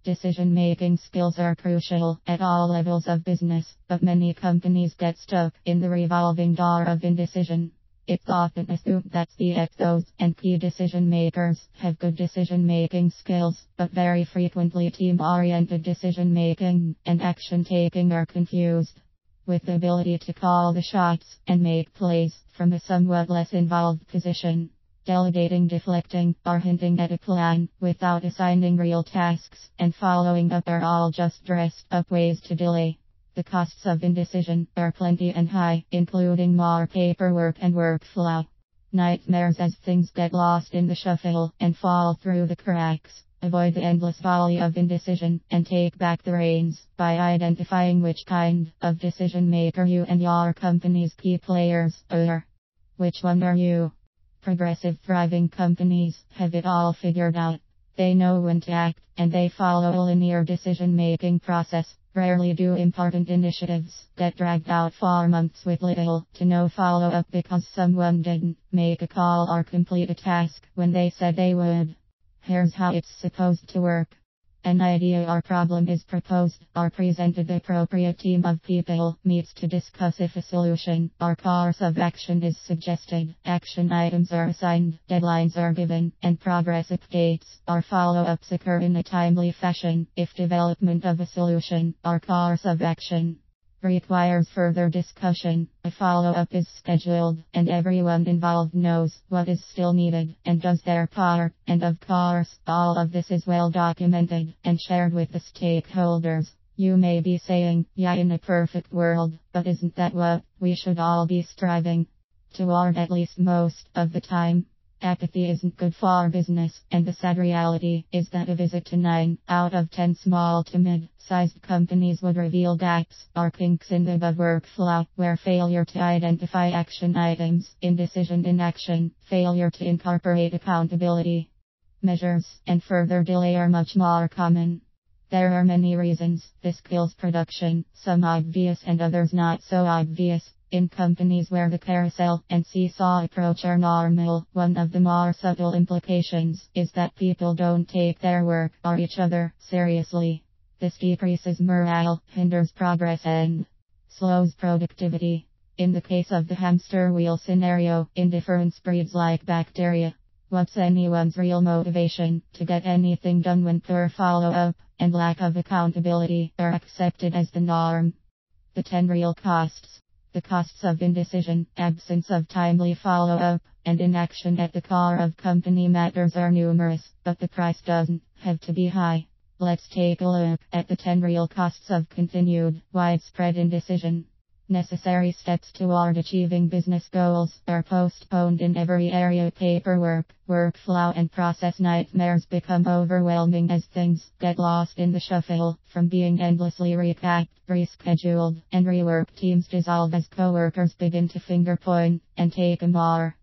Decision-making skills are crucial at all levels of business, but many companies get stuck in the revolving door of indecision. It's often assumed that CXOs and key decision makers have good decision-making skills, but very frequently team-oriented decision-making and action-taking are confused with the ability to call the shots and make plays from a somewhat less involved position. Delegating, deflecting, or hinting at a plan without assigning real tasks and following up are all just dressed up ways to delay. The costs of indecision are plenty and high, including more paperwork and workflow nightmares as things get lost in the shuffle and fall through the cracks. Avoid the endless volley of indecision and take back the reins by identifying which kind of decision maker you and your company's key players are. Which one are you? Progressive, thriving companies have it all figured out. They know when to act, and they follow a linear decision-making process. Rarely do important initiatives get dragged out for months with little to no follow-up because someone didn't make a call or complete a task when they said they would. Here's how it's supposed to work. An idea or problem is proposed or presented. The appropriate team of people meets to discuss if a solution or course of action is suggested. Action items are assigned, deadlines are given, and progress updates or follow-ups occur in a timely fashion. If development of a solution or course of action requires further discussion, a follow-up is scheduled, and everyone involved knows what is still needed and does their part. And of course, all of this is well documented and shared with the stakeholders. You may be saying, yeah, in a perfect world, but isn't that what we should all be striving toward at least most of the time? Apathy isn't good for business, and the sad reality is that a visit to 9 out of 10 small to mid-sized companies would reveal gaps or kinks in the above workflow, where failure to identify action items, indecision in action, failure to incorporate accountability measures, and further delay are much more common. There are many reasons this kills production, some obvious and others not so obvious. In companies where the carousel and seesaw approach are normal, one of the more subtle implications is that people don't take their work or each other seriously. This decreases morale, hinders progress, and slows productivity. In the case of the hamster wheel scenario, indifference breeds like bacteria. What's anyone's real motivation to get anything done when poor follow-up and lack of accountability are accepted as the norm? The 10 real costs. The costs of indecision, absence of timely follow-up, and inaction at the core of company matters are numerous, but the price doesn't have to be high. Let's take a look at the 10 real costs of continued, widespread indecision. Necessary steps toward achieving business goals are postponed in every area. Paperwork, workflow, and process nightmares become overwhelming as things get lost in the shuffle. From being endlessly recapped, rescheduled, and reworked, teams dissolve as coworkers begin to finger point and take a more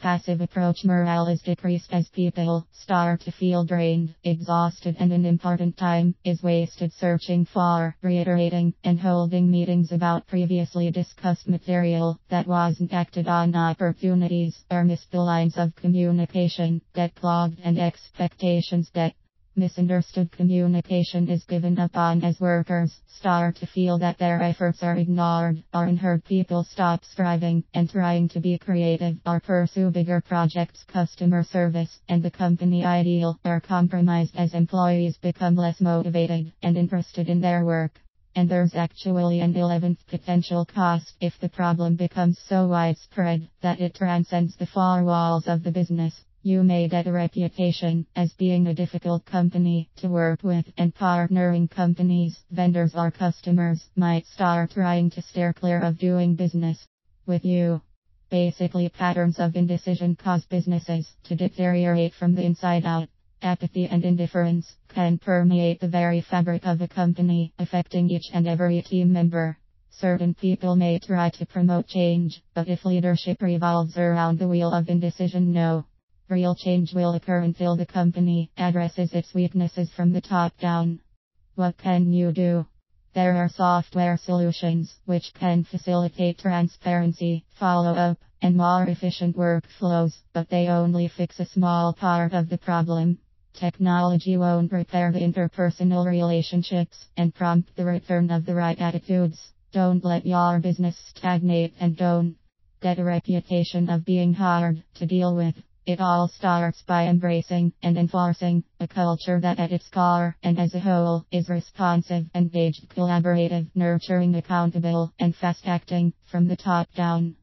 passive approach. Morale is decreased as people start to feel drained, exhausted, and an important time is wasted searching for, reiterating, and holding meetings about previously discussed material that wasn't acted on. Opportunities or missed. The lines of communication get clogged and expectations get misunderstood. Communication is given up on as workers start to feel that their efforts are ignored or unheard. People stop striving and trying to be creative or pursue bigger projects. Customer service and the company ideal are compromised as employees become less motivated and interested in their work. And there's actually an 11th potential cost if the problem becomes so widespread that it transcends the four walls of the business. You may get a reputation as being a difficult company to work with, and partnering companies, vendors, or customers might start trying to steer clear of doing business with you. Basically, patterns of indecision cause businesses to deteriorate from the inside out. Apathy and indifference can permeate the very fabric of a company, affecting each and every team member. Certain people may try to promote change, but if leadership revolves around the wheel of indecision, no real change will occur until the company addresses its weaknesses from the top down. What can you do? There are software solutions which can facilitate transparency, follow-up, and more efficient workflows, but they only fix a small part of the problem. Technology won't repair the interpersonal relationships and prompt the return of the right attitudes. Don't let your business stagnate and don't get a reputation of being hard to deal with. It all starts by embracing and enforcing a culture that at its core and as a whole is responsive, engaged, collaborative, nurturing, accountable, and fast acting from the top down.